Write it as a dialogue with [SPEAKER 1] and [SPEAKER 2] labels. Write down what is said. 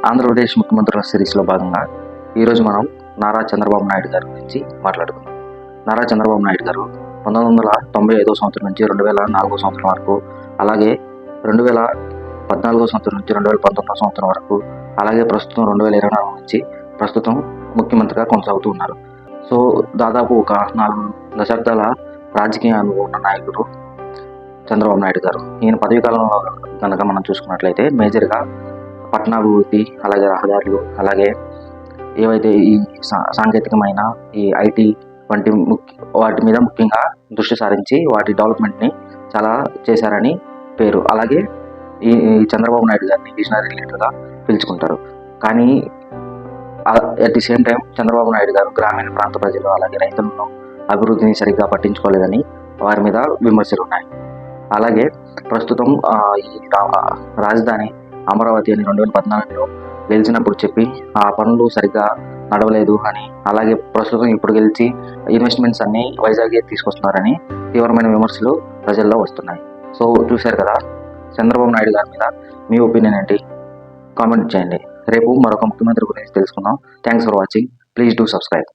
[SPEAKER 1] ఆంధ్రప్రదేశ్ ముఖ్యమంత్రుల సిరీస్లో భాగంగా ఈరోజు మనం నారా చంద్రబాబు నాయుడు గారి గురించి మాట్లాడుకుందాం. నారా చంద్రబాబు నాయుడు గారు 1995 సంవత్సరం నుంచి 2004 సంవత్సరం వరకు, అలాగే 2014 సంవత్సరం నుంచి 2019 సంవత్సరం వరకు, అలాగే ప్రస్తుతం 2024 నుంచి ప్రస్తుతం ముఖ్యమంత్రిగా కొనసాగుతూ ఉన్నారు. సో దాదాపు ఒక 4 దశాబ్దాల రాజకీయ అనుభవం ఉన్న నాయకుడు చంద్రబాబు నాయుడు గారు. ఈయన పదవీ కాలంలో కనుక మనం చూసుకున్నట్లయితే మేజర్గా పట్టణాభివృద్ధి, అలాగే రహదారులు, అలాగే ఏవైతే ఈ సాంకేతికమైన ఈ ఐటీ వంటి వాటి మీద ముఖ్యంగా దృష్టి సారించి వాటి డెవలప్మెంట్ని చాలా చేశారని పేరు. అలాగే ఈ చంద్రబాబు నాయుడు గారిని విజనరీ లీడర్గా పిలుచుకుంటారు. కానీ at the same time Chandrababu Naidu గారు గ్రామీణ ప్రాంత ప్రజలు అలాగే రైతులను అభివృద్ధిని సరిగ్గా పట్టించుకోలేదని వారి మీద విమర్శలు ఉన్నాయి. అలాగే ప్రస్తుతం ఈ రాజధాని అమరావతి అని 2014లో గెలిచినప్పుడు చెప్పి ఆ పనులు సరిగ్గా నడవలేదు అని, అలాగే ప్రస్తుతం ఇప్పుడు గెలిచి ఇన్వెస్ట్మెంట్స్ అన్నీ వైజాగ్కి తీసుకొస్తున్నారని తీవ్రమైన విమర్శలు ప్రజల్లో వస్తున్నాయి. సో చూశారు కదా, చంద్రబాబు నాయుడు గారి మీద మీ ఒపీనియన్ ఏంటి? కామెంట్ చేయండి. రేపు మరొక ముఖ్యమంత్రి గురించి తెలుసుకుందాం. Thanks for watching. Please do subscribe.